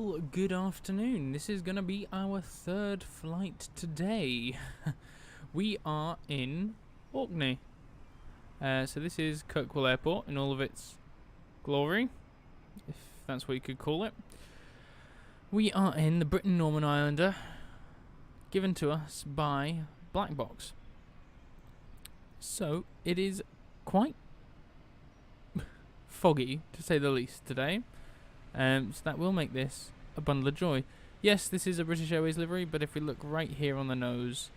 Well, good afternoon. This is going to be our third flight today. We are in Orkney. So this is Kirkwall Airport in all of its glory, if that's what you could call it. We are in the Britten Norman Islander, given to us by Blackbox. So it is quite foggy, to say the least, today. So that will make this a bundle of joy. Yes, this is a British Airways livery, but if we look right here on the nose,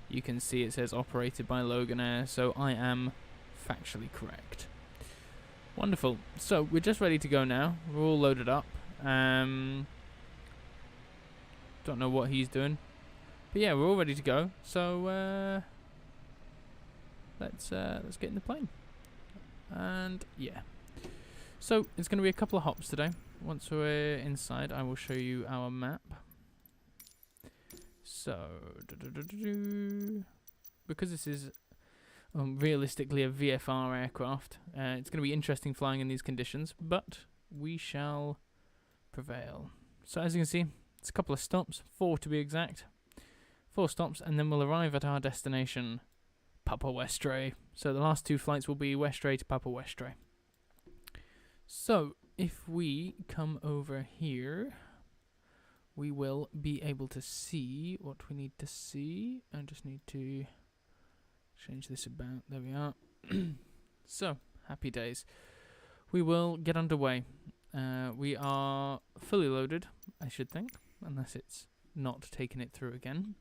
you can see it says operated by Loganair, so I am factually correct. Wonderful. So we're just ready to go now. We're all loaded up. Don't know what he's doing, but yeah, we're all ready to go. So let's get in the plane. And yeah. So it's going to be a couple of hops today. Once we're inside, I will show you our map. So, because this is realistically a VFR aircraft, it's going to be interesting flying in these conditions, but we shall prevail. So as you can see, it's a couple of stops, 4 to be exact. 4 stops, and then we'll arrive at our destination, Papa Westray. So the last 2 flights will be Westray to Papa Westray. So, if we come over here, we will be able to see what we need to see. I just need to change this about. There we are. So, happy days. We will get underway. We are fully loaded, I should think, unless it's not taking it through again.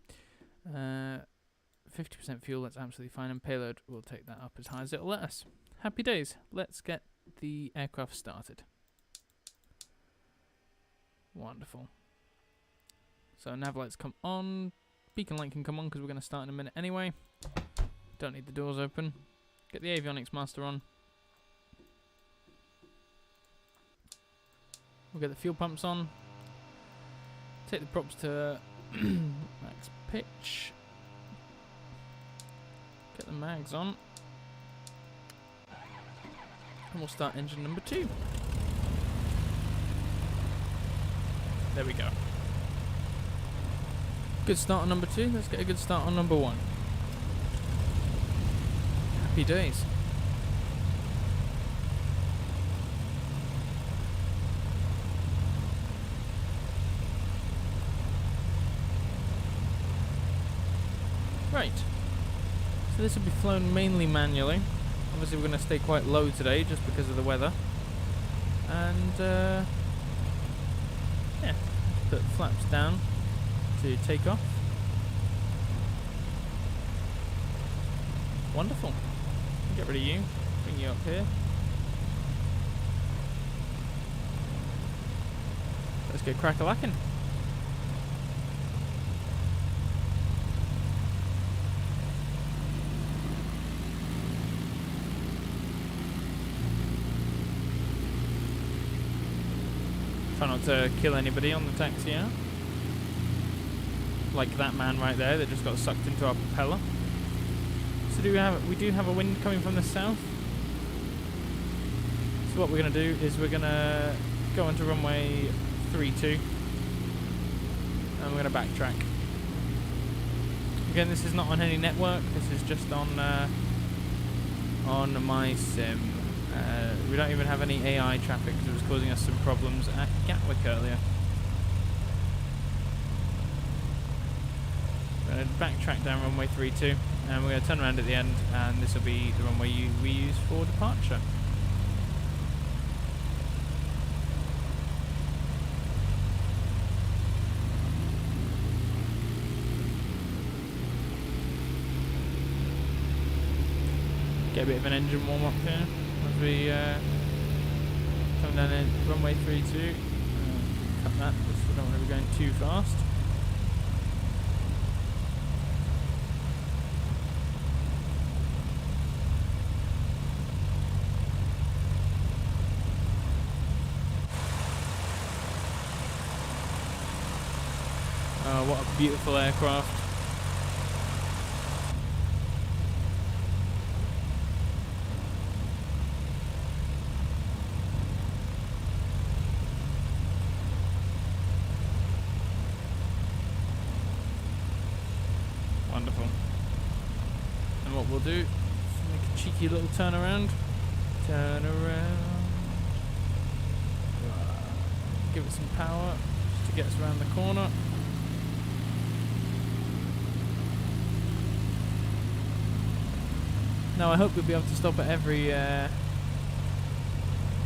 50% fuel, that's absolutely fine, and payload, we'll take that up as high as it'll let us. Happy days. Let's get the aircraft started. Wonderful. So nav lights come on. Beacon light can come on because we're going to start in a minute anyway. Don't need the doors open. Get the avionics master on. We'll get the fuel pumps on. Take the props to max pitch. Get the mags on. And we'll start engine number 2. There we go. Good start on number 2. Let's get a good start on number 1. Happy days. Right. So this will be flown mainly manually. Obviously we're going to stay quite low today just because of the weather. And yeah, put flaps down to take off. Wonderful. Get rid of you. Bring you up here. Let's get crack-a-lackin'. Try not to kill anybody on the taxi out. Like that man right there that just got sucked into our propeller. So we do have a wind coming from the south. So what we're going to do is we're going to go onto runway 32 and we're going to backtrack. Again, this is not on any network. This is just on my sim. We don't even have any AI traffic because it was causing us some problems at Gatwick earlier. We're going to backtrack down runway 32 and we're going to turn around at the end, and this will be the runway we use for departure. Get a bit of an engine warm up here as we come down in runway 32. Cut that because we don't want to be going too fast. Oh, what a beautiful aircraft. what we'll do is make a cheeky little turn around. Turn around. Give it some power just to get us around the corner. Now I hope we'll be able to stop at every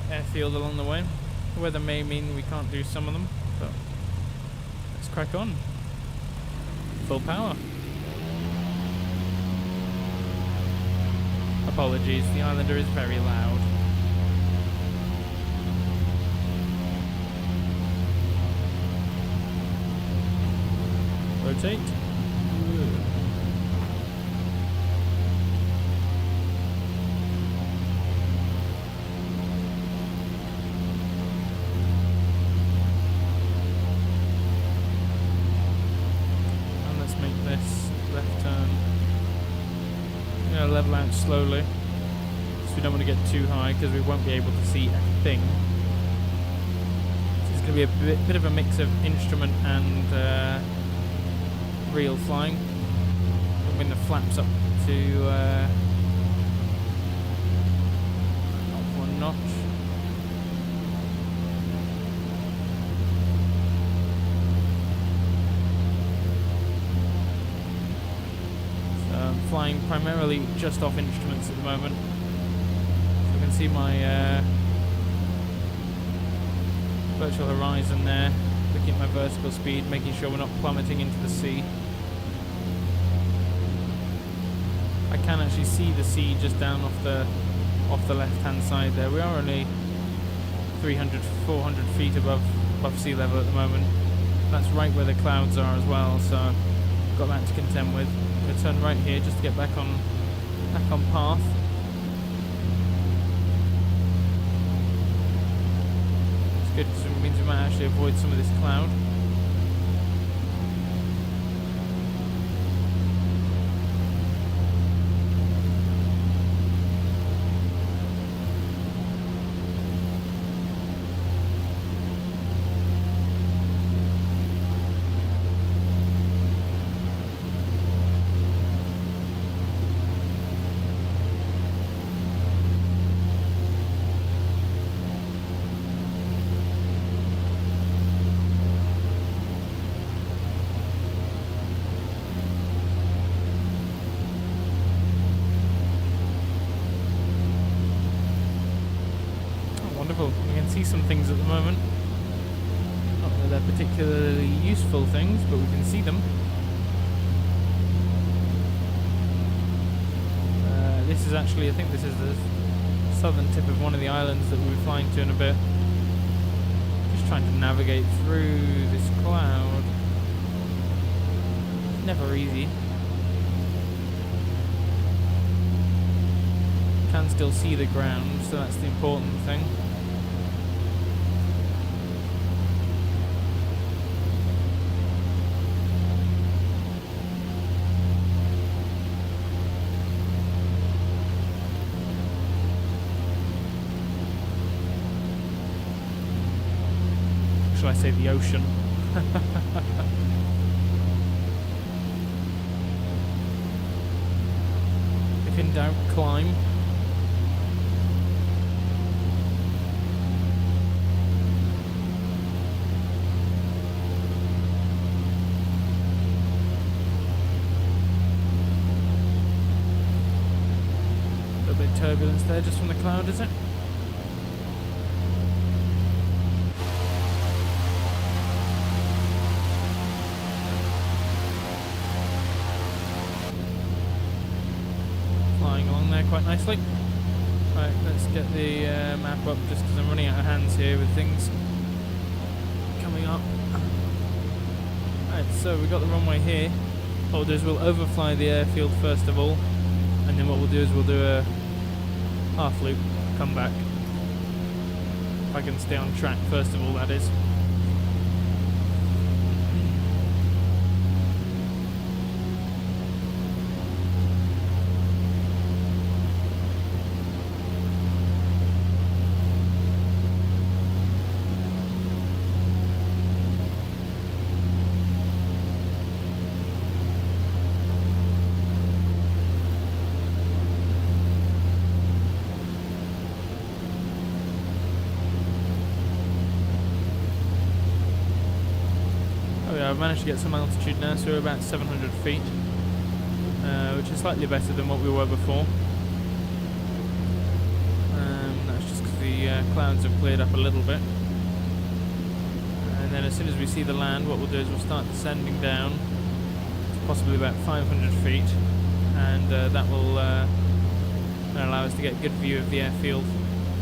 airfield along the way. The weather may mean we can't do some of them, but let's crack on. Full power. Apologies, the Islander is very loud. Rotate. And let's make this left turn. Level out slowly, so we don't want to get too high because we won't be able to see a thing. So it's going to be a bit of a mix of instrument and real flying. We'll bring the flaps up to up one notch. Flying primarily just off instruments at the moment. So you can see my virtual horizon there, looking at my vertical speed, making sure we're not plummeting into the sea. I can actually see the sea just down off the left hand side there. We are only 300, 400 feet above sea level at the moment. That's right where the clouds are as well, so I've got that to contend with. I'm going to turn right here just to get back on path. It's good because it means we might actually avoid some of this cloud. We can see some things at the moment. Not that they're particularly useful things, but we can see them. This is actually, I think this is the southern tip of one of the islands that we'll be flying to in a bit. Just trying to navigate through this cloud. Never easy. Can still see the ground, so that's the important thing. Shall I say the ocean? If in doubt, climb. Turbulence there just from the cloud, is it? Flying along there quite nicely. Right, let's get the map up just because I'm running out of hands here with things coming up. Right, so we've got the runway here. What we'll do is we'll overfly the airfield first of all, and then what we'll do is we'll do a half loop, come back. If I can stay on track first of all, that is. managed to get some altitude now, so we're about 700 feet, which is slightly better than what we were before. That's just because the clouds have cleared up a little bit. And then as soon as we see the land, what we'll do is we'll start descending down to possibly about 500 feet, and that will allow us to get a good view of the airfield,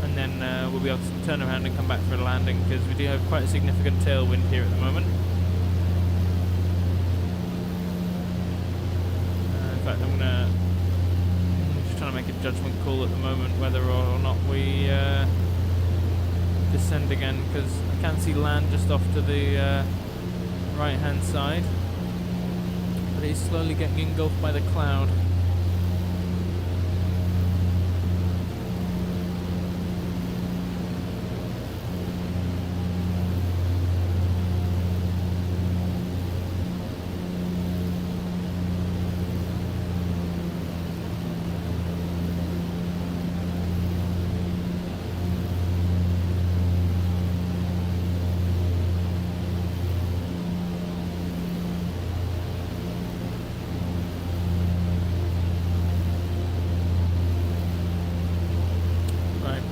and then we'll be able to turn around and come back for a landing, because we do have quite a significant tailwind here at the moment. In fact, I'm just trying to make a judgment call at the moment whether or not we descend again, because I can see land just off to the right hand side, but it's slowly getting engulfed by the cloud.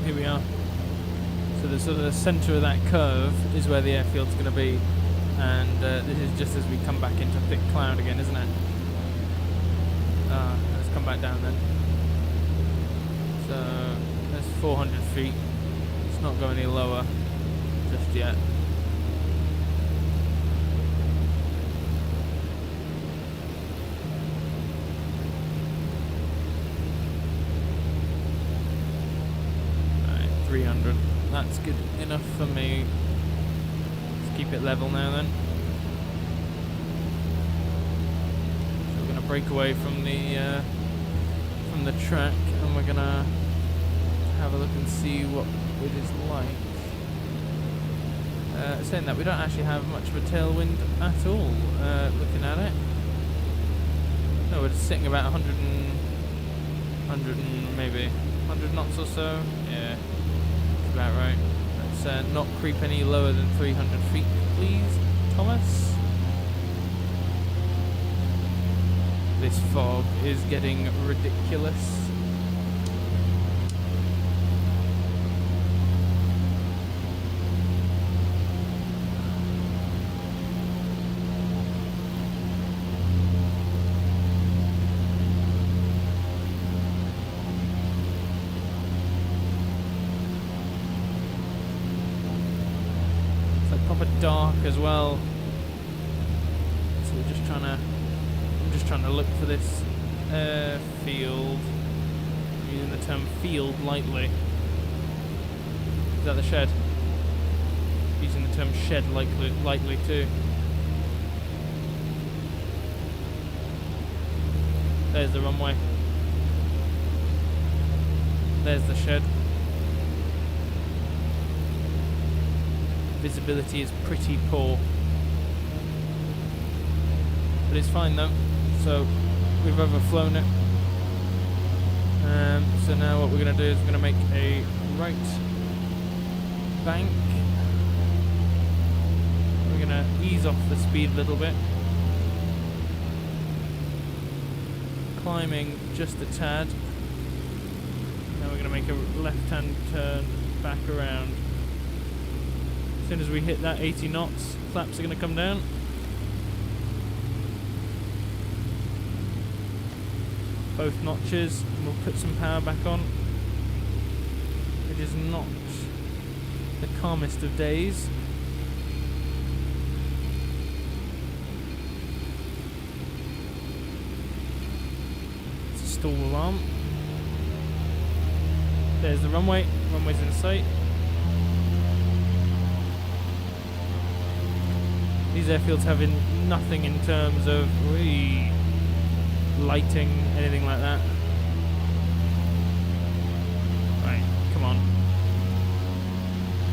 Here we are. So the sort of the centre of that curve is where the airfield's going to be, and this is just as we come back into thick cloud again, isn't it? Let's come back down then. So that's 400 feet. It's not going any lower just yet. That's good enough for me. Let's keep it level now then. So we're going to break away from the track, and we're going to have a look and see what it is like. Saying that, we don't actually have much of a tailwind at all, looking at it. No, we're just sitting about 100 and maybe 100 knots or so. Yeah. About right. Let's not creep any lower than 300 feet, please, Thomas. This fog is getting ridiculous. Dark as well, so we're just trying to. I'm just trying to look for this field. I'm using the term field lightly. Is that the shed? Using the term shed lightly too. There's the runway. There's the shed. Visibility is pretty poor, but it's fine though. So we've overflown it. So now what we're going to do is we're going to make a right bank. We're going to ease off the speed a little bit, climbing just a tad. Now we're going to make a left-hand turn back around. As soon as we hit that 80 knots, flaps are going to come down. Both notches, and we'll put some power back on. It is not the calmest of days. It's a stall alarm. There's the runway. Runway's in sight. These airfields having nothing in terms of lighting, anything like that. Right, come on.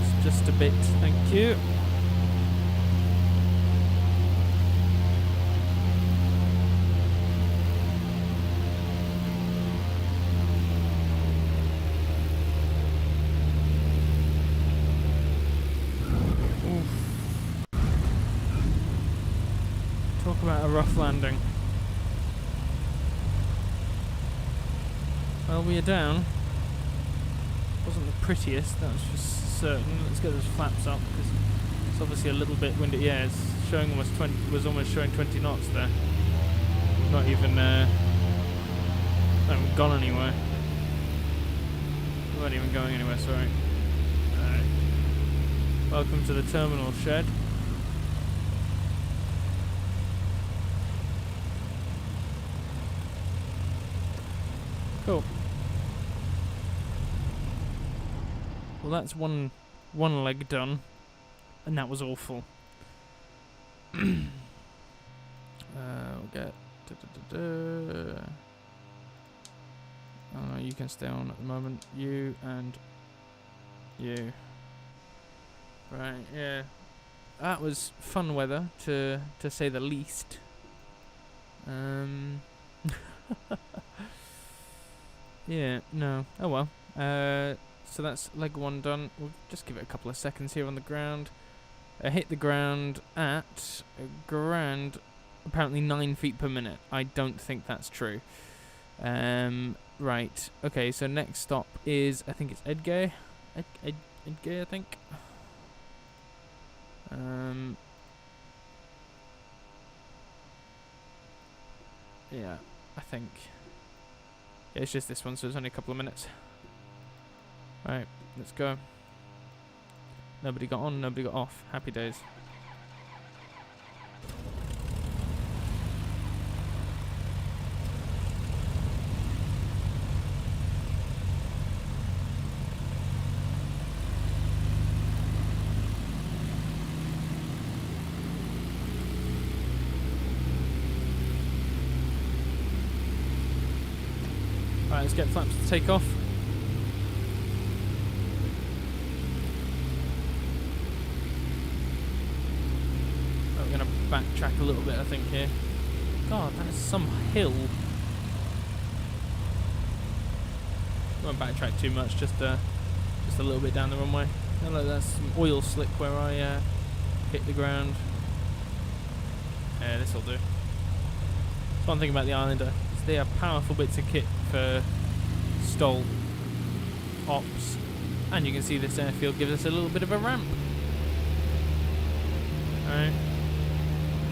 It's just a bit, thank you. rough landing. Well, we are down. Wasn't the prettiest, that was for certain. Let's get those flaps up because it's obviously a little bit windy. Yeah, it's showing almost 20. Was almost showing 20 knots there. Not even haven't gone anywhere. We weren't even going anywhere. Sorry. Alright. Welcome to the terminal shed. Cool. Well, that's one leg done, and that was awful. We'll get. Oh no, you can stay on at the moment. You and you. Right, yeah. That was fun weather, to say the least. Yeah, no. Oh well. So that's leg one done. We'll just give it a couple of seconds here on the ground. Hit the ground at apparently 9 feet per minute. I don't think that's true. Right. Okay, so next stop is, I think it's Edgay. Edgay, I think. Yeah, I think. Yeah, it's just this one, so it's only a couple of minutes. Right, let's go. Nobody got on, nobody got off. Happy days. Alright, let's get flaps to take off. We're going to backtrack a little bit, I think, here. God, that is some hill. Won't backtrack too much, just a little bit down the runway. Oh, look, that's some oil slick where I hit the ground. Yeah, this'll do. That's one thing about the Islander. They are powerful bits of kit for stall ops, and you can see this airfield gives us a little bit of a ramp. Alright,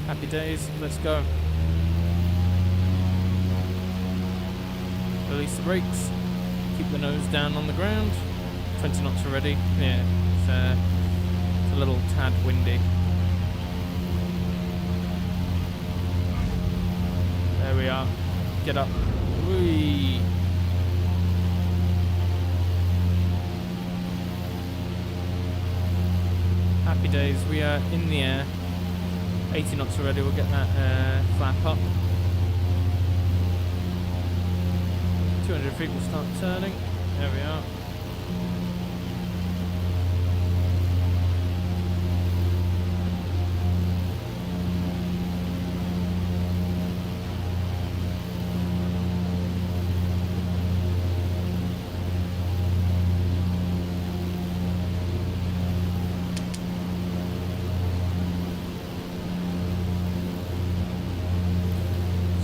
happy days, let's go. Release the brakes, keep the nose down on the ground. 20 knots already. Yeah, it's a little tad windy. There we are. Get up. Whee. Happy days. We are in the air. 80 knots already. We'll get that flap up. 200 feet. We'll start turning. There we are.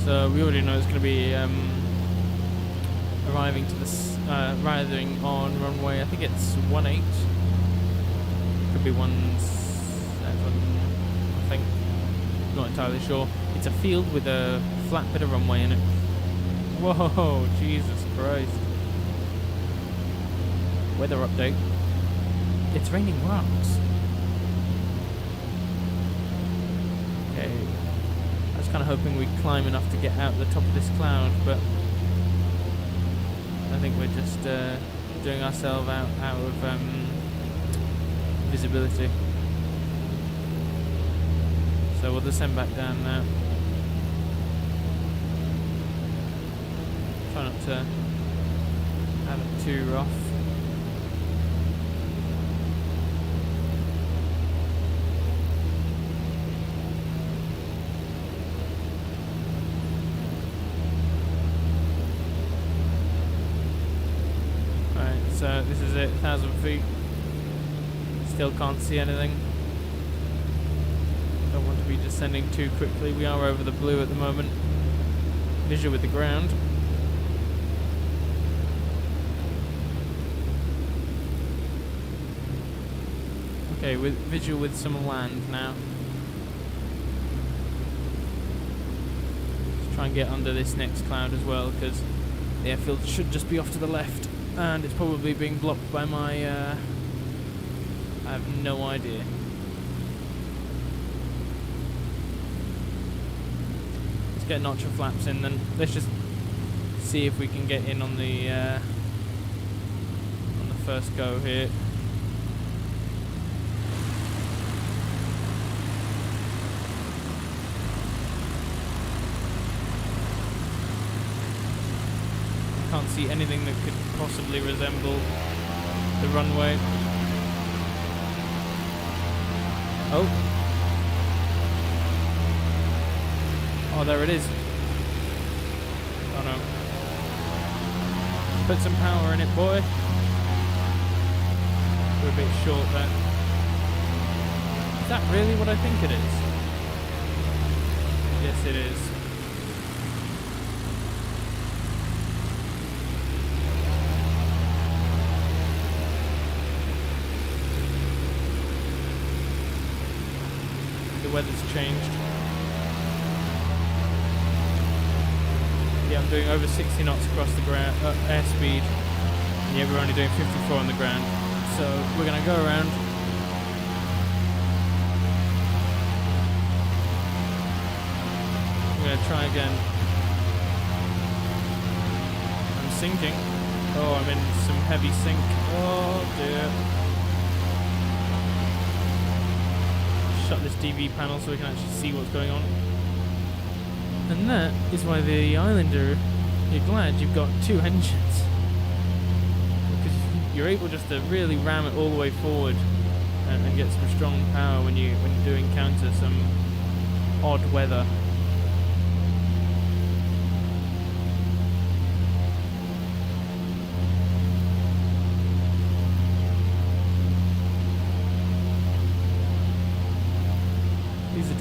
So we already know it's going to be arriving on runway. I think it's 18. Could be 17. I think. Not entirely sure. It's a field with a flat bit of runway in it. Whoa, Jesus Christ! Weather update. It's raining rocks. Okay. I was kind of hoping we'd climb enough to get out the top of this cloud, but I think we're just doing ourselves out of visibility. So we'll descend back down now. Try not to have it too rough. So this is it, 1,000 feet. Still can't see anything. Don't want to be descending too quickly. We are over the blue at the moment. Visual with the ground. Okay, with visual with some land now. Let's try and get under this next cloud as well, because the airfield should just be off to the left, and it's probably being blocked by my I have no idea. Let's get notch of flaps in then. Let's just see if we can get in on the first go here. Can't see anything that could possibly resemble the runway. Oh. Oh, there it is. Oh no. Put some power in it, boy. We're a bit short there. Is that really what I think it is? Yes, it is. The weather's changed. Yeah, I'm doing over 60 knots across the ground, airspeed. And yeah, we're only doing 54 on the ground. So we're gonna go around. We're gonna try again. I'm sinking. Oh, I'm in some heavy sink. Oh dear. Shut this DV panel so we can actually see what's going on. And that is why the Islander, you're glad you've got two engines. Because you're able just to really ram it all the way forward and get some strong power when you do encounter some odd weather. These are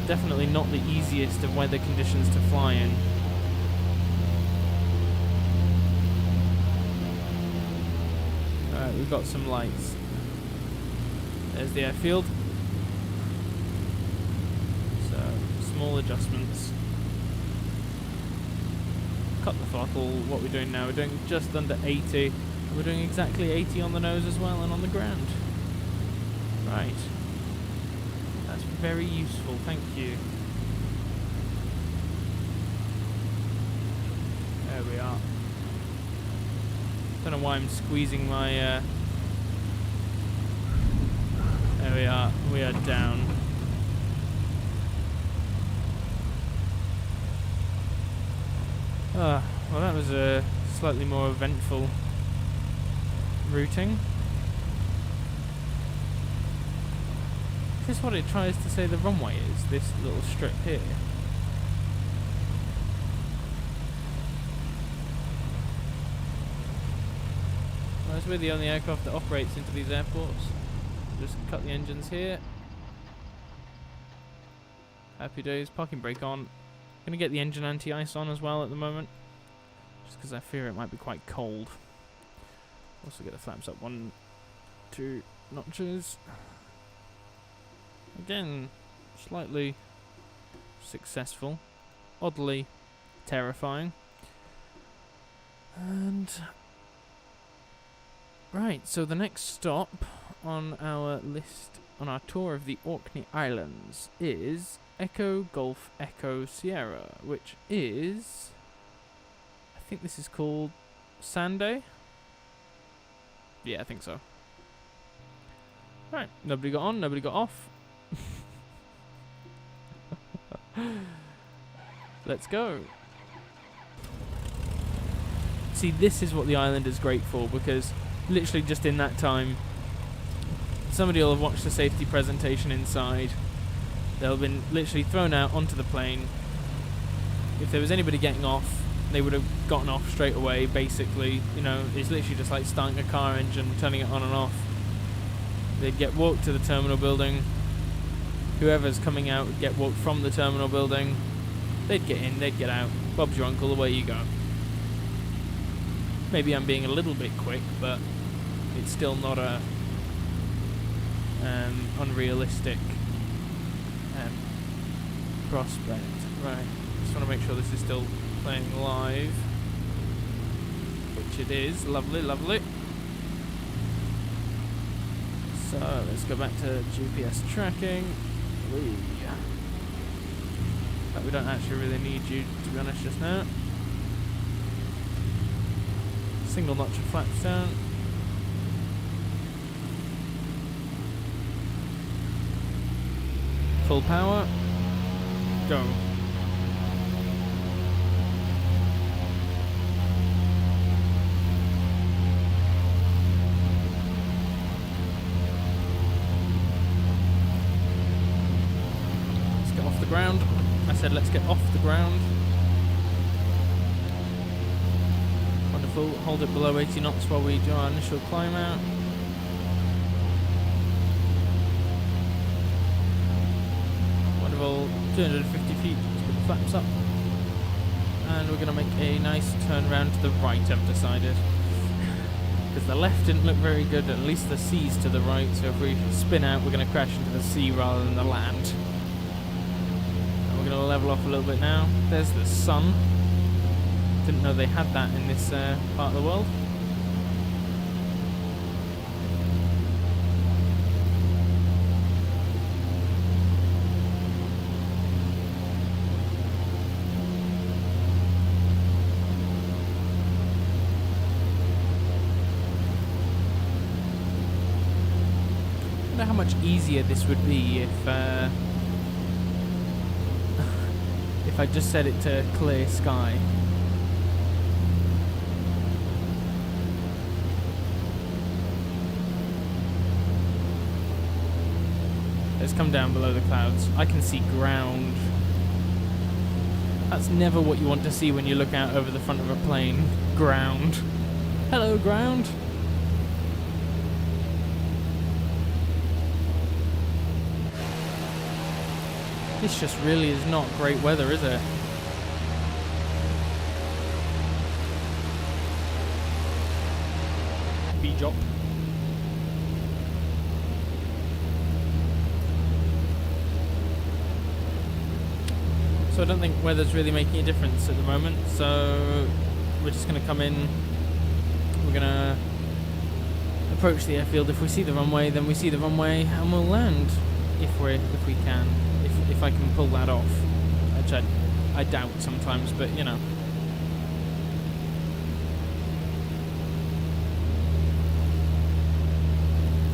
definitely not the easiest of weather conditions to fly in. Alright, we've got some lights. There's the airfield. So, small adjustments. Cut the throttle. What we're doing now, we're doing just under 80. We're doing exactly 80 on the nose as well and on the ground. Right. Very useful, thank you. There we are. Don't know why I'm squeezing my there we are down. Well that was a slightly more eventful routing. Is this what it tries to say the runway is, this little strip here? Well, we're the only aircraft that operates into these airports. Just cut the engines here. Happy days, parking brake on. Gonna get the engine anti-ice on as well at the moment, just because I fear it might be quite cold. Also get the flaps up 1, 2 notches. Again, slightly successful, oddly terrifying. And right, so the next stop on our list, on our tour of the Orkney Islands, is Echo Golf Echo Sierra, which is, I think this is called Sunday. Yeah, I think so. Right, nobody got on, nobody got off. Let's go. See, this is what the island is great for, because literally just in that time somebody will have watched the safety presentation inside. They'll have been literally thrown out onto the plane. If there was anybody getting off, they would have gotten off straight away. Basically, you know, it's literally just like starting a car engine, turning it on and off. They'd get walked to the terminal building, whoever's coming out would get walked from the terminal building. They'd get in, they'd get out. Bob's your uncle, away you go. Maybe I'm being a little bit quick, but it's still not a unrealistic prospect. Right, just want to make sure this is still playing live, which it is. Lovely, lovely. So let's go back to GPS tracking. But we don't actually really need you, to be honest, just now. Single notch of flaps down. Full power. Go. Let's get off the ground. I said let's get off the ground. Wonderful. Hold it below 80 knots while we do our initial climb out. Wonderful. 250 feet. Let's put the flaps up. And we're going to make a nice turn round to the right, I've decided. Because the left didn't look very good, at least the sea's to the right, so if we spin out we're going to crash into the sea rather than the land. And we're going to level off a little bit now. There's the sun. Didn't know they had that in this part of the world. I wonder how much easier this would be if if I just set it to clear sky. Let's come down below the clouds. I can see ground. That's never what you want to see when you look out over the front of a plane. Ground. Hello, ground. This just really is not great weather, is it? B-Jop. So I don't think weather's really making a difference at the moment, so we're just going to come in, we're going to approach the airfield. If we see the runway, then we see the runway, and we'll land if we can, if I can pull that off, which I doubt sometimes, but you know.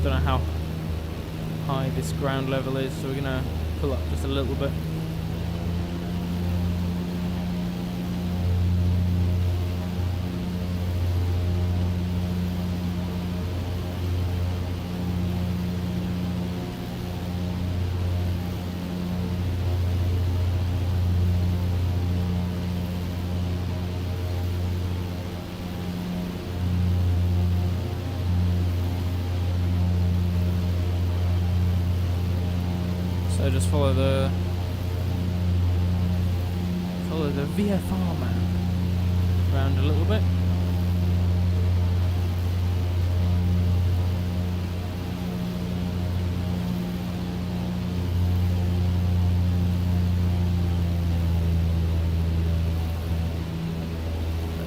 Don't know how high this ground level is, so we're going to pull up just a little bit. So just follow the VFR map around a little bit.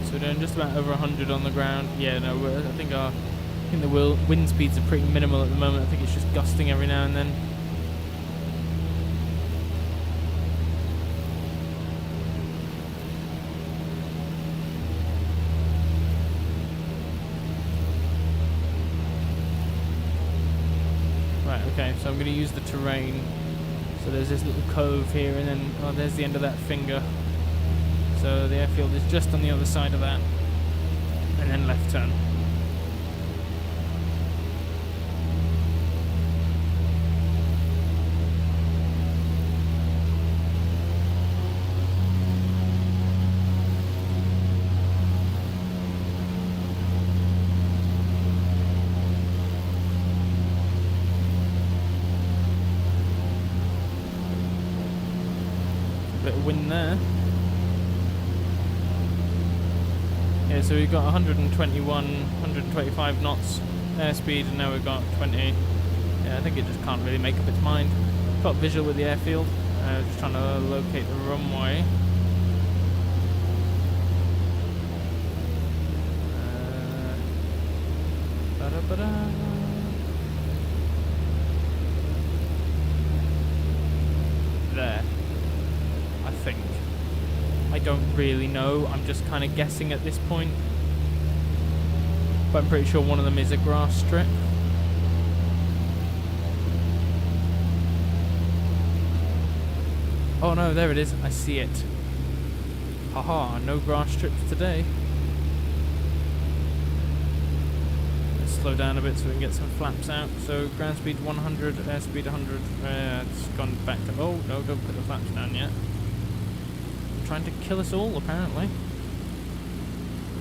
So we're doing just about over 100 on the ground. Yeah, no, I think the wind speeds are pretty minimal at the moment. I think it's just gusting every now and then. Okay, so I'm going to use the terrain. So there's this little cove here, and then there's the end of that finger. So the airfield is just on the other side of that, and then left turn. wind there. Yeah, so we've got 121, 125 knots airspeed, and now we've got 20. Yeah, I think it just can't really make up its mind. Got visual with the airfield. Just trying to locate the runway. There, I think. I don't really know. I'm just kind of guessing at this point. But I'm pretty sure one of them is a grass strip. Oh no, there it is. I see it. Haha, no grass strips today. Let's slow down a bit so we can get some flaps out. So ground speed 100, airspeed 100. It's gone back to... Oh, no, don't put the flaps down yet. Trying to kill us all, apparently.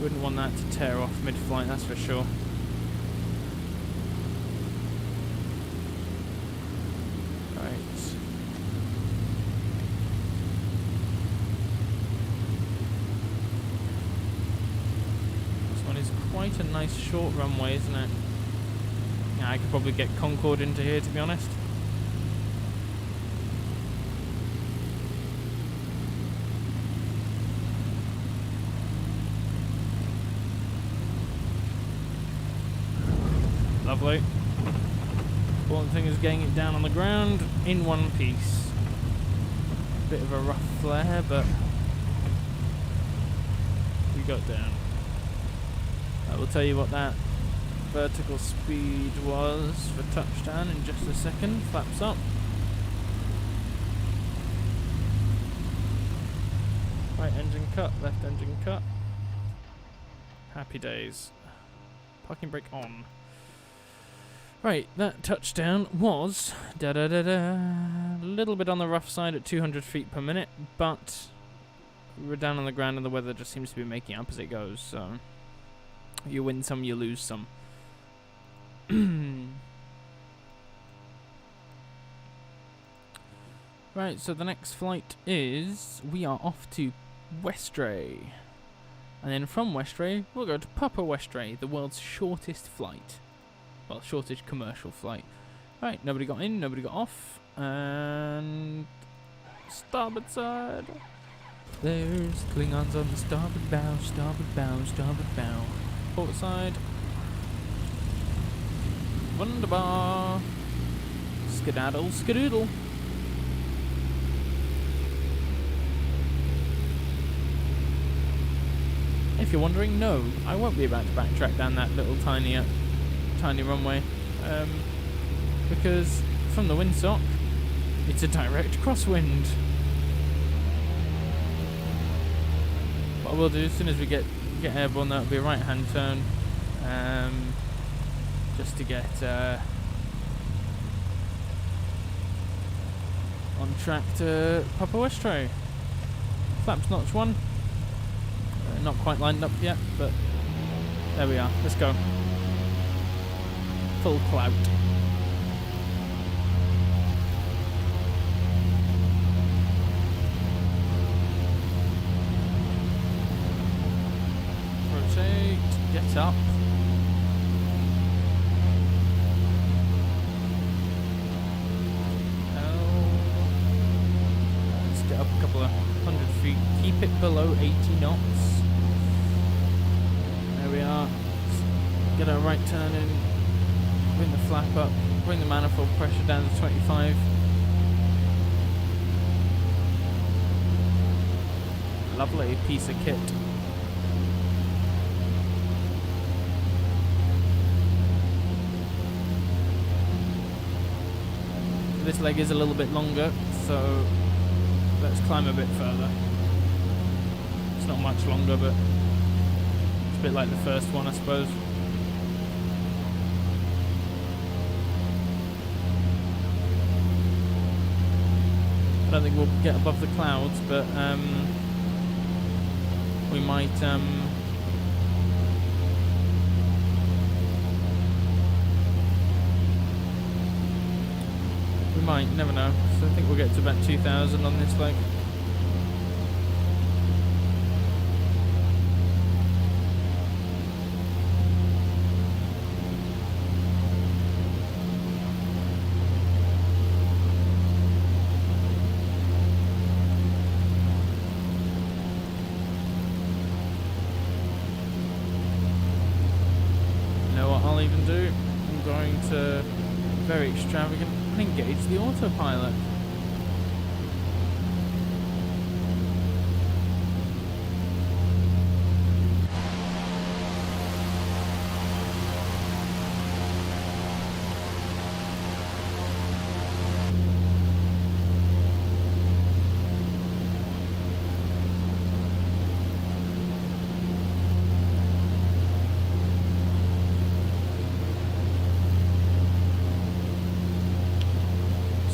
Wouldn't want that to tear off mid-flight, that's for sure. Quite a nice short runway, isn't it? Yeah, I could probably get Concorde into here, to be honest. Lovely. Important thing is getting it down on the ground in one piece. Bit of a rough flare, but we got down. I will tell you what that vertical speed was for touchdown in just a second. Flaps up. Right engine cut, left engine cut. Happy days. Parking brake on. Right, that touchdown was a little bit on the rough side at 200 feet per minute, but we're down on the ground and the weather just seems to be making up as it goes, so you win some, you lose some. Right, so the next flight is... we are off to Westray. And then from Westray, we'll go to Papa Westray, the world's shortest flight. Well, shortest commercial flight. Right, nobody got in, nobody got off. And... starboard side. There's Klingons on the starboard bow, starboard bow, starboard bow. Port side. Wunderbar. Skedaddle, skedoodle. If you're wondering, no, I won't be about to backtrack down that little tiny runway, because from the windsock, it's a direct crosswind. What we'll do as soon as we get airborne, that'll be a right-hand turn, just to get on track to Papa Westray. Flaps notch 1. Not quite lined up yet, but there we are. Let's go. Full clout. Rotate. Get up. Let's get up a couple of 100 feet. Keep it below 80 knots. There we are. Get a right turn in, bring the flap up, bring the manifold pressure down to 25. Lovely piece of kit. This leg is a little bit longer, so let's climb a bit further. It's not much longer, but a bit like the first one, I suppose. I don't think we'll get above the clouds, but we might never know. So I think we'll get to about 2,000 on this leg. even do? I'm going to very extravagant and engage the autopilot.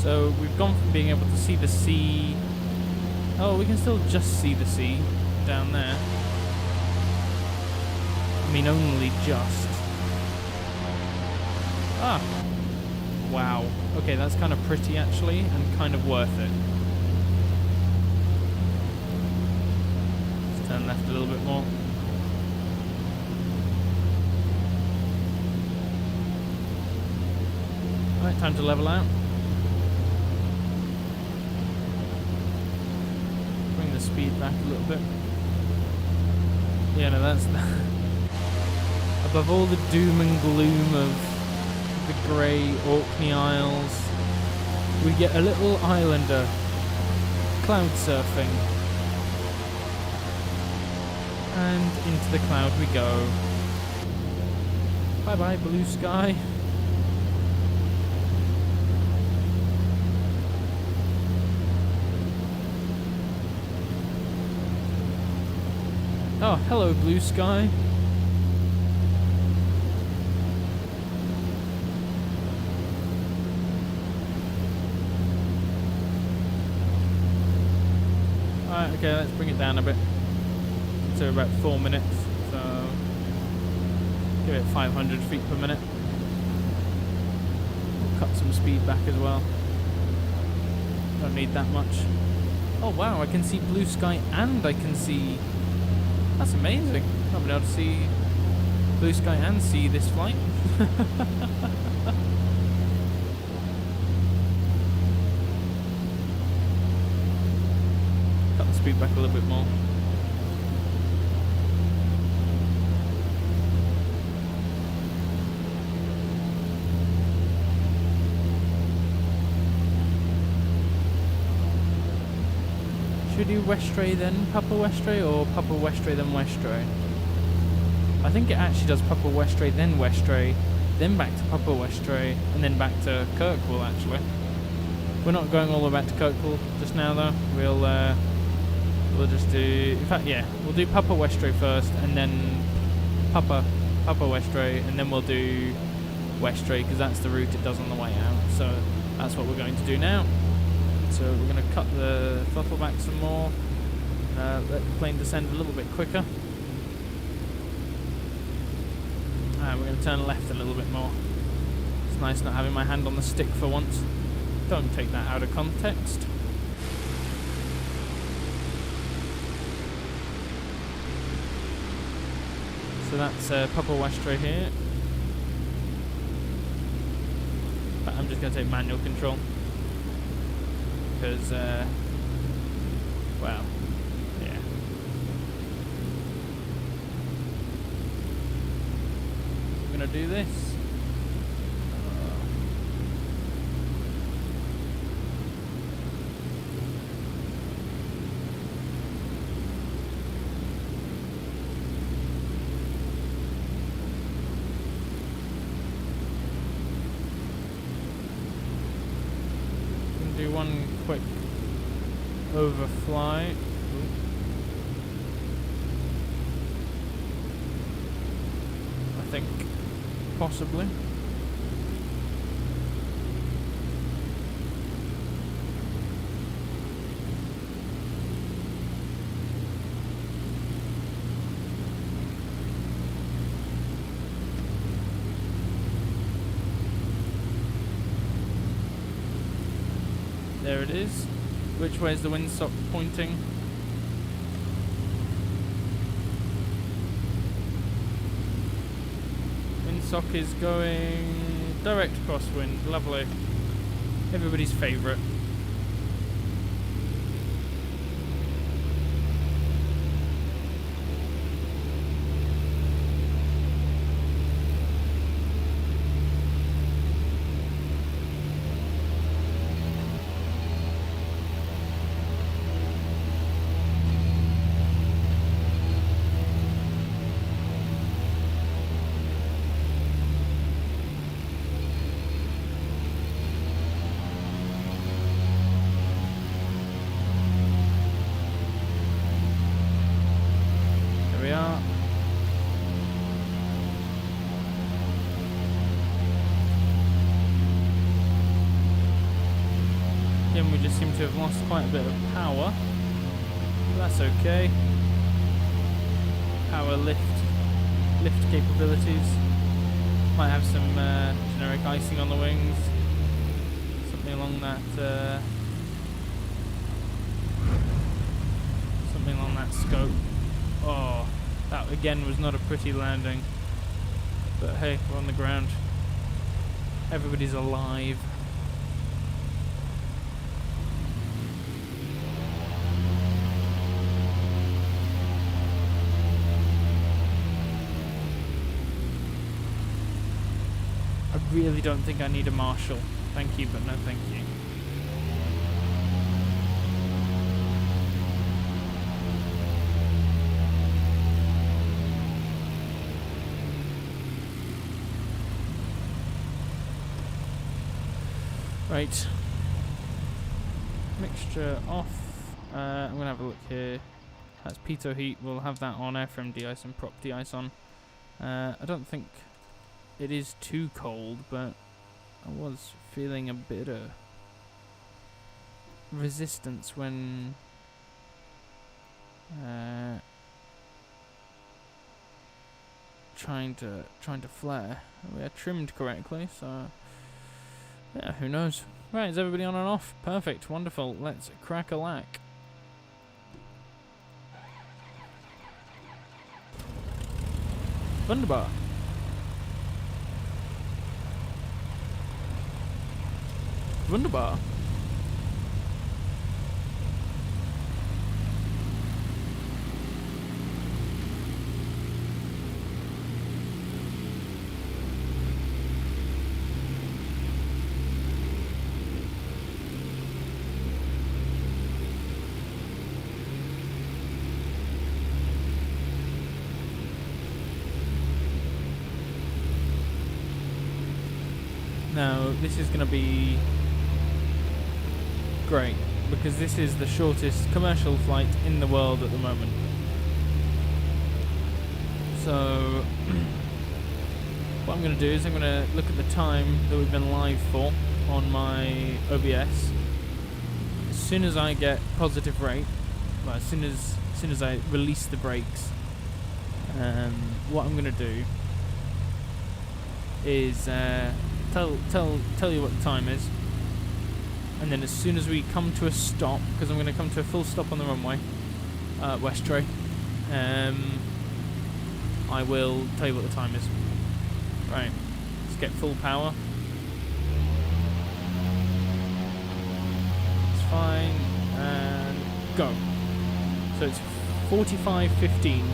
So we've gone from being able to see the sea. Oh, we can still just see the sea down there. I mean, only just. Ah. Wow. Okay, that's kind of pretty actually, and kind of worth it. Let's turn left a little bit more. Alright, time to level out. Speed back a little bit. Yeah, no, that's above all the doom and gloom of the grey Orkney Isles, we get a little islander cloud surfing, and into the cloud we go. Bye bye, blue sky. Oh, hello, blue sky. Alright, okay, let's bring it down a bit. So about 4 minutes. So give it 500 feet per minute. We'll cut some speed back as well. Don't need that much. Oh wow, I can see blue sky and I can see... That's amazing. I've been able to see blue sky and see this flight. Cut the speed back a little bit more. Should we do Westray then Papa Westray, or Papa Westray then Westray? I think it actually does Papa Westray then Westray, then back to Papa Westray, and then back to Kirkwall actually. We're not going all the way back to Kirkwall just now though. We'll just do, in fact yeah, we'll do Papa Westray first, and then Papa Westray, and then we'll do Westray because that's the route it does on the way out. So that's what we're going to do now. So we're going to cut the throttle back some more, let the plane descend a little bit quicker, and we're going to turn left a little bit more. It's nice not having my hand on the stick for once. Don't take that out of context. So that's Papa Westray here, but I'm just going to take manual control. Because, well, yeah. I'm gonna do this. Do one quick overfly. I think possibly. There it is. Which way is the windsock pointing? Windsock is going direct crosswind. Lovely. Everybody's favourite. just seem to have lost quite a bit of power. That's okay. Power lift capabilities. Might have some generic icing on the wings. Something along that. Something along that scope. Oh, that again was not a pretty landing. But hey, we're on the ground. Everybody's alive. I really don't think I need a marshal. Thank you, but no thank you. Right. Mixture off. I'm going to have a look here. That's pitot heat. We'll have that on. Airframe de-ice and prop de-ice on. I don't think it is too cold, but I was feeling a bit of resistance when trying to flare. We are trimmed correctly, so yeah, who knows. Right, is everybody on and off? Perfect, wonderful. Let's crack a lack. Wunderbar. Wunderbar. Now, this is going to be great, because this is the shortest commercial flight in the world at the moment. So, what I'm going to do is I'm going to look at the time that we've been live for on my OBS. As soon as I get positive rate, well, as soon as I release the brakes, what I'm going to do is tell you what the time is, and then as soon as we come to a stop, because I'm going to come to a full stop on the runway, Westray, I will tell you what the time is. Right, let's get full power. It's fine, and go. So it's 45:15.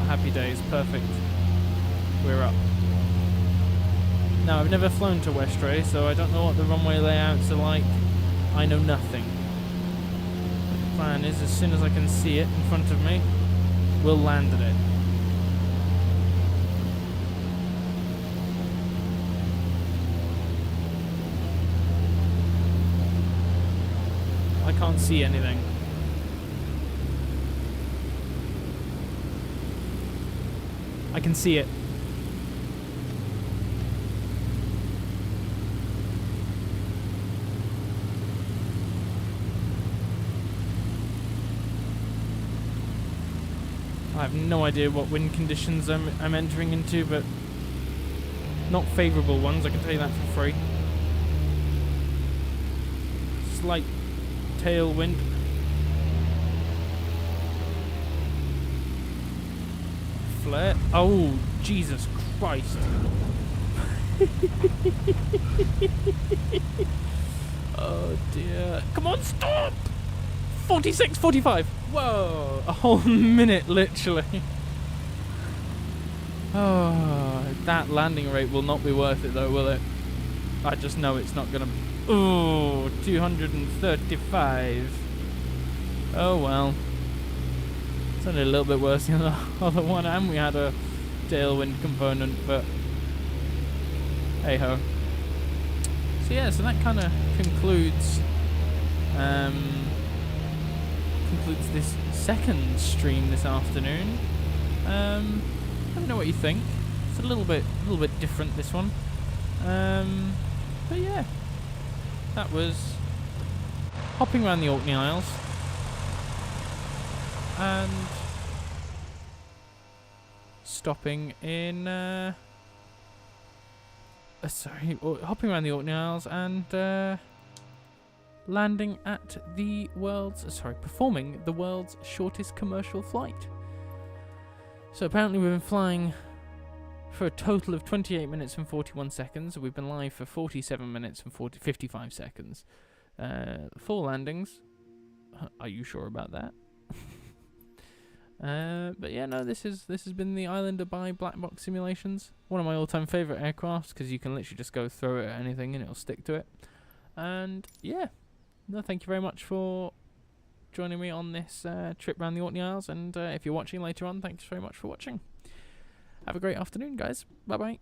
Happy days, perfect. We're up. Now, I've never flown to Westray, so I don't know what the runway layouts are like. I know nothing. But the plan is, as soon as I can see it in front of me, we'll land at it. I can't see anything. I can see it. I have no idea what wind conditions I'm entering into, but not favourable ones, I can tell you that for free. Slight tailwind. Flare. Oh, Jesus Christ. Oh dear. Come on, stop! 46, 45. Whoa, a whole minute, literally. Oh, that landing rate will not be worth it though, will it? I just know it's not gonna. Oh, 235. Oh well. It's only a little bit worse than the other one, and we had a tailwind component, but hey ho. So yeah, so that kind of concludes this second stream this afternoon. Let me know what you think. It's a little bit different, this one. But yeah, that was hopping around the Orkney Isles and stopping in hopping around the Orkney Isles and landing at the performing the world's shortest commercial flight. So apparently we've been flying for a total of 28 minutes and 41 seconds. We've been live for 47 minutes and 55 seconds. 4 landings. Are you sure about that? But yeah, no, this has been the Islander by Blackbox Simulations. One of my all-time favourite aircrafts, because you can literally just go throw it at anything and it'll stick to it. And yeah, no, thank you very much for joining me on this trip around the Orkney Isles. And if you're watching later on, thanks very much for watching. Have a great afternoon, guys. Bye bye.